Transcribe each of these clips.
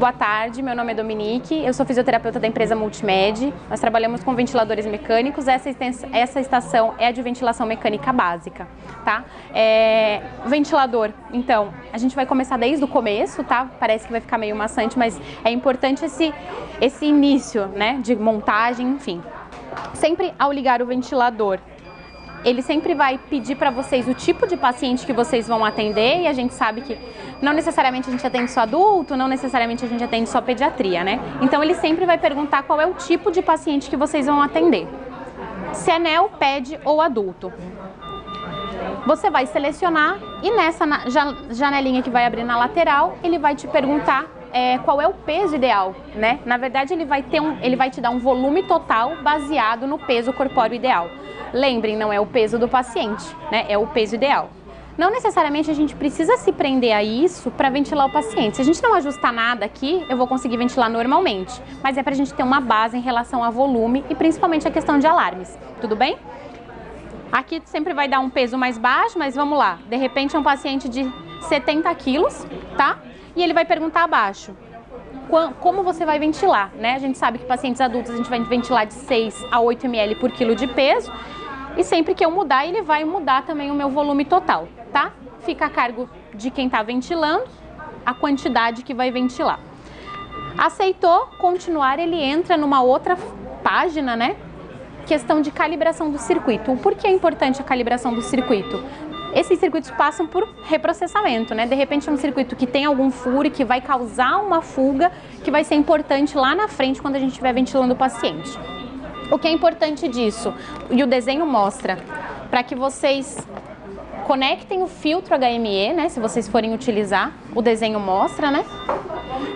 Boa tarde, meu nome é Dominique, eu sou fisioterapeuta da empresa Multimed. Nós trabalhamos com ventiladores mecânicos, essa estação é a de ventilação mecânica básica, tá? Ventilador, então, a gente vai começar desde o começo, tá? Parece que vai ficar meio maçante, mas é importante esse início, né, de montagem, enfim. Sempre ao ligar o ventilador, ele sempre vai pedir para vocês o tipo de paciente que vocês vão atender, e a gente sabe que não necessariamente a gente atende só adulto, não necessariamente a gente atende só pediatria, né? Então ele sempre vai perguntar qual é o tipo de paciente que vocês vão atender. Se é neo, ped ou adulto. Você vai selecionar e nessa janelinha que vai abrir na lateral, ele vai te perguntar qual é o peso ideal, né? Na verdade, ele vai te dar um volume total baseado no peso corpóreo ideal. Lembrem, não é o peso do paciente, né? É o peso ideal. Não necessariamente a gente precisa se prender a isso para ventilar o paciente. Se a gente não ajustar nada aqui, eu vou conseguir ventilar normalmente. Mas é para a gente ter uma base em relação a volume e principalmente a questão de alarmes. Tudo bem? Aqui sempre vai dar um peso mais baixo, mas vamos lá. De repente é um paciente de 70 quilos, tá? E ele vai perguntar abaixo, como você vai ventilar, né? A gente sabe que pacientes adultos a gente vai ventilar de 6 a 8 ml por quilo de peso. E sempre que eu mudar, ele vai mudar também o meu volume total, tá? Fica a cargo de quem está ventilando, a quantidade que vai ventilar. Aceitou, continuar, ele entra numa outra página, né? Questão de calibração do circuito. Por que é importante a calibração do circuito? Esses circuitos passam por reprocessamento, né? De repente é um circuito que tem algum furo e que vai causar uma fuga que vai ser importante lá na frente quando a gente estiver ventilando o paciente. O que é importante disso? E o desenho mostra, para que vocês conectem o filtro HME, né? Se vocês forem utilizar, o desenho mostra, né?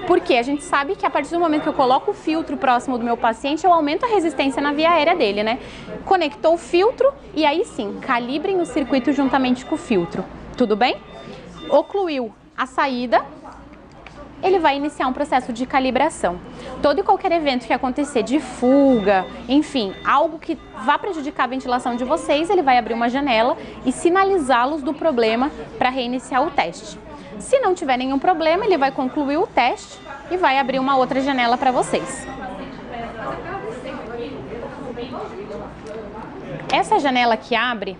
Porque a gente sabe que a partir do momento que eu coloco o filtro próximo do meu paciente, eu aumento a resistência na via aérea dele, né? Conectou o filtro e aí sim, calibrem o circuito juntamente com o filtro. Tudo bem? Ocluiu a saída, ele vai iniciar um processo de calibração. Todo e qualquer evento que acontecer de fuga, enfim, algo que vá prejudicar a ventilação de vocês, ele vai abrir uma janela e sinalizá-los do problema para reiniciar o teste. Se não tiver nenhum problema, ele vai concluir o teste e vai abrir uma outra janela para vocês. Essa janela que abre,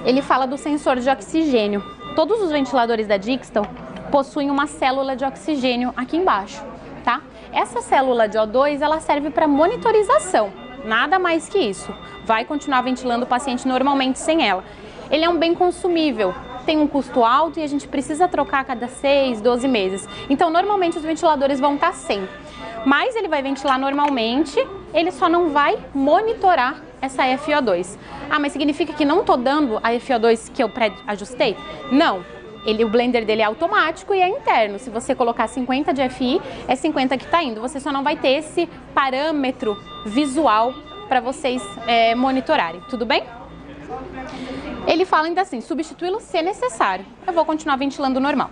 ele fala do sensor de oxigênio. Todos os ventiladores da Dixtal possuem uma célula de oxigênio aqui embaixo, tá? Essa célula de O2, ela serve para monitorização, nada mais que isso. Vai continuar ventilando o paciente normalmente sem ela. Ele é um bem consumível, tem um custo alto e a gente precisa trocar a cada 6, 12 meses. Então, normalmente os ventiladores vão estar sem. Mas ele vai ventilar normalmente, ele só não vai monitorar essa FiO2. Ah, mas significa que não estou dando a FiO2 que eu pré-ajustei? Não. O blender dele é automático e é interno. Se você colocar 50 de FI, é 50 que está indo. Você só não vai ter esse parâmetro visual para vocês monitorarem. Tudo bem? Ele fala ainda assim, substituí-lo se necessário. Eu vou continuar ventilando normal.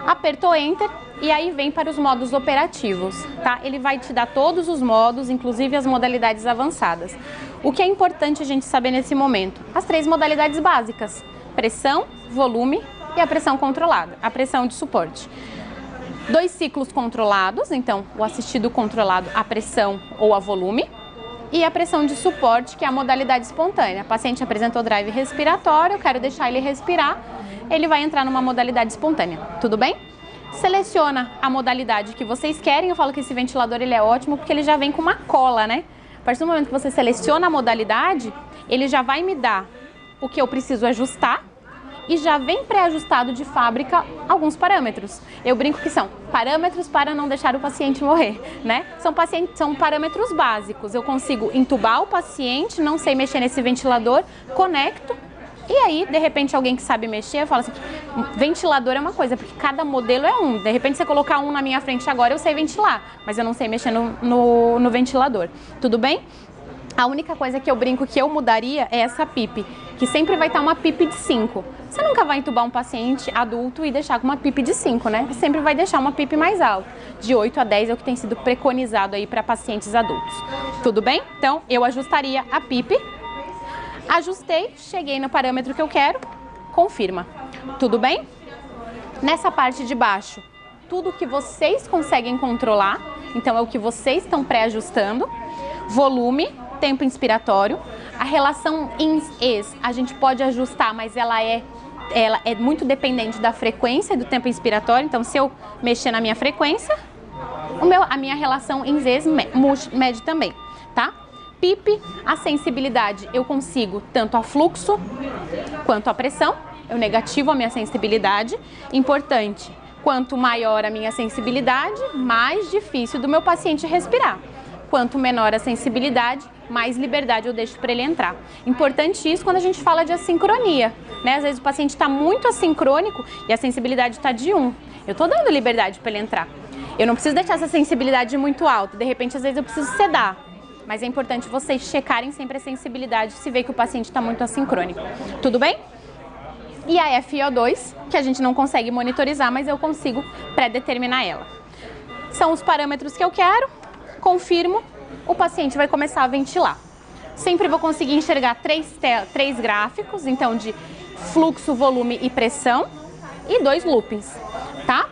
Apertou Enter e aí vem para os modos operativos, tá? Ele vai te dar todos os modos, inclusive as modalidades avançadas. O que é importante a gente saber nesse momento? As 3 modalidades básicas: pressão, volume e a pressão controlada, a pressão de suporte. 2 ciclos controlados, então o assistido controlado, a pressão ou a volume. E a pressão de suporte, que é a modalidade espontânea. O paciente apresentou drive respiratório, eu quero deixar ele respirar, ele vai entrar numa modalidade espontânea. Tudo bem? Seleciona a modalidade que vocês querem. Eu falo que esse ventilador ele é ótimo porque ele já vem com uma cola, né? A partir do momento que você seleciona a modalidade, ele já vai me dar o que eu preciso ajustar e já vem pré-ajustado de fábrica alguns parâmetros. Eu brinco que são parâmetros para não deixar o paciente morrer, né? São parâmetros básicos. Eu consigo entubar o paciente, não sei mexer nesse ventilador, conecto e aí, de repente, alguém que sabe mexer fala assim, ventilador é uma coisa, porque cada modelo é um. De repente, você colocar um na minha frente agora, eu sei ventilar, mas eu não sei mexer no ventilador. Tudo bem? A única coisa que eu brinco que eu mudaria é essa PIP, que sempre vai estar uma PIP de 5. Você nunca vai entubar um paciente adulto e deixar com uma PIP de 5, né? Você sempre vai deixar uma PIP mais alta. De 8 a 10 é o que tem sido preconizado aí para pacientes adultos. Tudo bem? Então, eu ajustaria a PIP. Ajustei, cheguei no parâmetro que eu quero, confirma. Tudo bem? Nessa parte de baixo, tudo que vocês conseguem controlar, então é o que vocês estão pré-ajustando. Volume, tempo inspiratório. A relação ins-ex a gente pode ajustar, mas ela é muito dependente da frequência do tempo inspiratório. Então, se eu mexer na minha frequência, a minha relação ins-ex mede também, tá? PIP, a sensibilidade, eu consigo tanto a fluxo quanto a pressão. Eu negativo a minha sensibilidade. Importante, quanto maior a minha sensibilidade, mais difícil do meu paciente respirar. Quanto menor a sensibilidade, mais liberdade eu deixo para ele entrar. Importante isso quando a gente fala de assincronia, né? Às vezes o paciente está muito assincrônico e a sensibilidade está de 1. Eu estou dando liberdade para ele entrar. Eu não preciso deixar essa sensibilidade muito alta. De repente, às vezes eu preciso sedar. Mas é importante vocês checarem sempre a sensibilidade se vê que o paciente está muito assincrônico. Tudo bem? E a FiO2, que a gente não consegue monitorizar, mas eu consigo pré-determinar ela. São os parâmetros que eu quero. Confirmo, o paciente vai começar a ventilar. Sempre vou conseguir enxergar três gráficos, então de fluxo, volume e pressão, e 2 loopings, tá?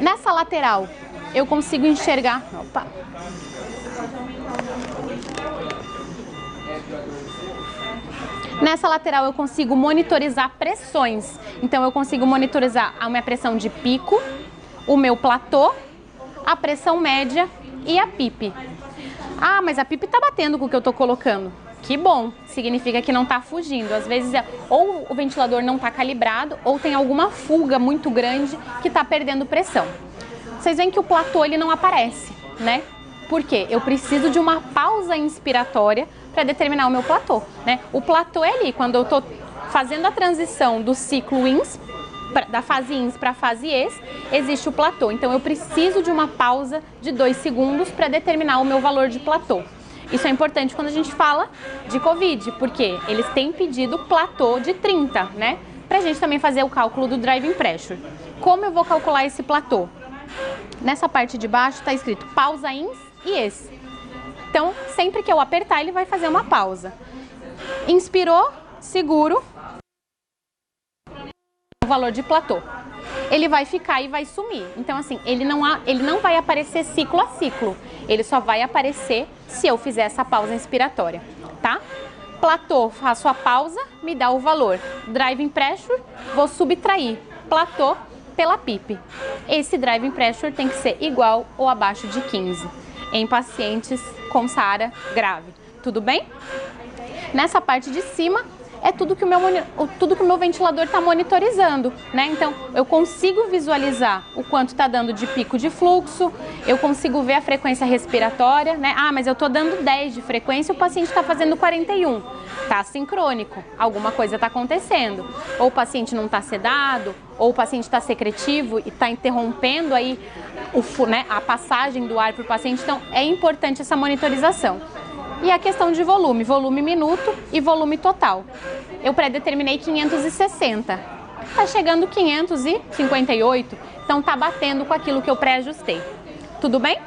Nessa lateral, eu consigo enxergar... Opa! Nessa lateral eu consigo monitorizar pressões. Então eu consigo monitorizar a minha pressão de pico, o meu platô, a pressão média e a PIP. Ah, mas a PIP tá batendo com o que eu tô colocando. Que bom, significa que não tá fugindo. Às vezes ou o ventilador não tá calibrado ou tem alguma fuga muito grande que tá perdendo pressão. Vocês veem que o platô ele não aparece, né? Por quê? Eu preciso de uma pausa inspiratória para determinar o meu platô, né? O platô é ali, quando eu estou fazendo a transição do ciclo ins, da fase ins para a fase ex, existe o platô. Então eu preciso de uma pausa de 2 segundos para determinar o meu valor de platô. Isso é importante quando a gente fala de Covid, porque eles têm pedido platô de 30, né? Para a gente também fazer o cálculo do driving pressure. Como eu vou calcular esse platô? Nessa parte de baixo está escrito pausa ins e ex. Então, sempre que eu apertar, ele vai fazer uma pausa. Inspirou, seguro o valor de platô. Ele vai ficar e vai sumir. Então, assim, ele não vai aparecer ciclo a ciclo. Ele só vai aparecer se eu fizer essa pausa inspiratória, tá? Platô, faço a pausa, me dá o valor. Driving pressure, vou subtrair platô pela PIP. Esse driving pressure tem que ser igual ou abaixo de 15 em pacientes com SARA grave. Tudo bem? Nessa parte de cima é tudo que o meu ventilador está monitorizando, né? Então, eu consigo visualizar o quanto está dando de pico de fluxo, eu consigo ver a frequência respiratória, né? Ah, mas eu estou dando 10 de frequência e o paciente está fazendo 41. Está sincrônico, alguma coisa está acontecendo. Ou o paciente não está sedado, ou o paciente está secretivo e está interrompendo aí a passagem do ar para o paciente. Então, é importante essa monitorização. E a questão de volume minuto e volume total. Eu pré-determinei 560. Está chegando 558, então está batendo com aquilo que eu pré-ajustei. Tudo bem?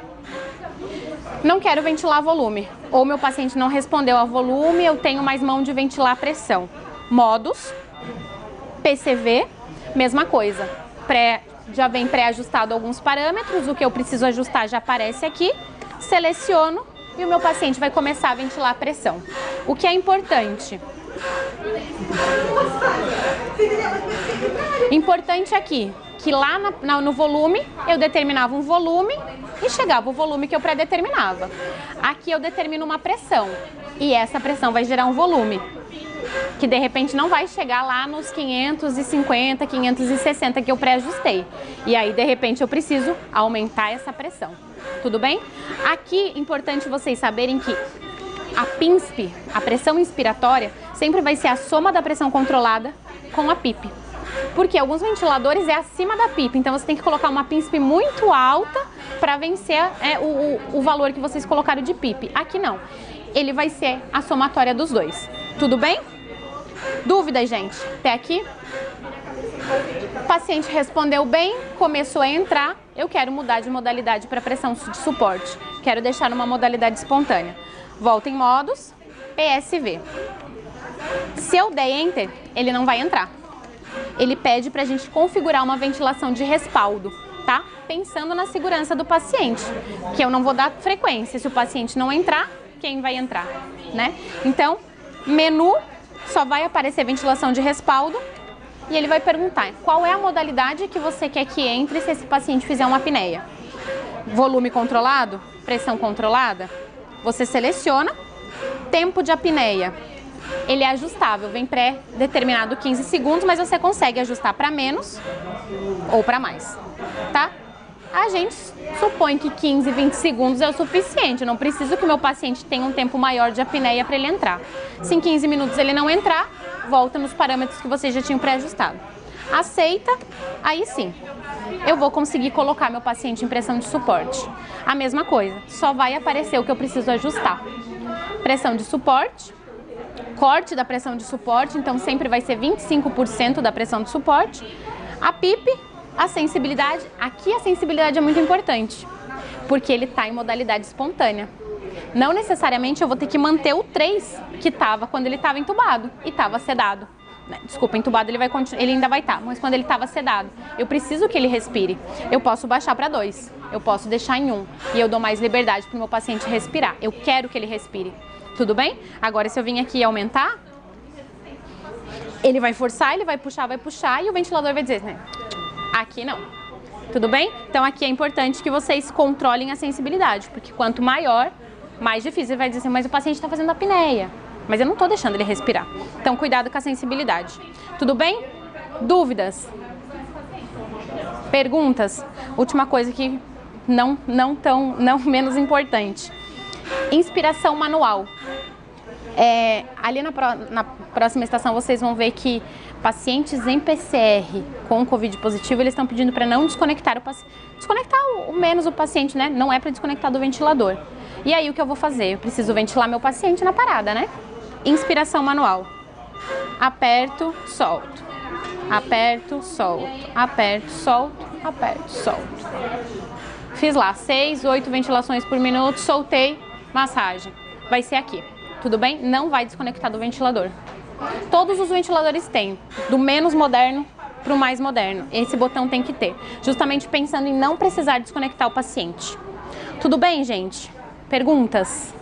Não quero ventilar volume. Ou meu paciente não respondeu a volume, eu tenho mais mão de ventilar a pressão. Modos, PCV, mesma coisa. Já vem pré-ajustado alguns parâmetros, o que eu preciso ajustar já aparece aqui. Seleciono e o meu paciente vai começar a ventilar a pressão. O que é importante? Importante aqui, que lá no volume eu determinava um volume e chegava o volume que eu pré-determinava. Aqui eu determino uma pressão e essa pressão vai gerar um volume, que de repente não vai chegar lá nos 550, 560 que eu pré-ajustei. E aí de repente eu preciso aumentar essa pressão. Tudo bem? Aqui é importante vocês saberem que a PINSP, a pressão inspiratória, sempre vai ser a soma da pressão controlada com a PIP. Porque alguns ventiladores é acima da PIP, então você tem que colocar uma PINSP muito alta para vencer o valor que vocês colocaram de PIP. Aqui não, ele vai ser a somatória dos dois. Tudo bem? Dúvidas, gente? Até aqui? O paciente respondeu bem, começou a entrar, eu quero mudar de modalidade para pressão de suporte. Quero deixar numa modalidade espontânea. Volta em modos, PSV. Se eu der Enter, ele não vai entrar. Ele pede para a gente configurar uma ventilação de respaldo, tá? pensando na segurança do paciente, que eu não vou dar frequência. Se o paciente não entrar, quem vai entrar, né? Então, menu, só vai aparecer ventilação de respaldo e ele vai perguntar qual é a modalidade que você quer que entre se esse paciente fizer uma apneia. Volume controlado, pressão controlada, você seleciona. Tempo de apneia, ele é ajustável, vem pré-determinado 15 segundos, mas você consegue ajustar para menos ou para mais, tá? A gente supõe que 15, 20 segundos é o suficiente, eu não preciso que o meu paciente tenha um tempo maior de apneia para ele entrar. Se em 15 minutos ele não entrar, volta nos parâmetros que vocês já tinham pré-ajustado. Aceita, aí sim, eu vou conseguir colocar meu paciente em pressão de suporte. A mesma coisa, só vai aparecer o que eu preciso ajustar. Pressão de suporte, corte da pressão de suporte, então sempre vai ser 25% da pressão de suporte. A PIP, a sensibilidade, aqui a sensibilidade é muito importante, porque ele está em modalidade espontânea. Não necessariamente eu vou ter que manter o 3 que estava quando ele estava entubado e estava sedado. Desculpa, entubado ele ainda vai estar, mas quando ele estava sedado, eu preciso que ele respire. Eu posso baixar para 2, eu posso deixar em 1 e eu dou mais liberdade para o meu paciente respirar. Eu quero que ele respire. Tudo bem? Agora, se eu vim aqui aumentar, ele vai forçar, ele vai puxar e o ventilador vai dizer, né? Aqui não. Tudo bem? Então, aqui é importante que vocês controlem a sensibilidade, porque quanto maior, mais difícil. Ele vai dizer assim, mas o paciente está fazendo apneia, mas eu não estou deixando ele respirar. Então, cuidado com a sensibilidade. Tudo bem? Dúvidas? Perguntas? Última coisa que não menos importante. Inspiração manual. Ali na próxima estação vocês vão ver que pacientes em PCR com Covid positivo, eles estão pedindo para não desconectar o paciente. Desconectar o menos o paciente, né? Não é para desconectar do ventilador. E aí o que eu vou fazer? Eu preciso ventilar meu paciente na parada, né? Inspiração manual. Aperto, solto. Aperto, solto. Aperto, solto. Aperto, solto. Fiz lá 6, 8 ventilações por minuto, soltei, massagem. Vai ser aqui. Tudo bem? Não vai desconectar do ventilador. Todos os ventiladores têm, do menos moderno para o mais moderno. Esse botão tem que ter, justamente pensando em não precisar desconectar o paciente. Tudo bem, gente? Perguntas?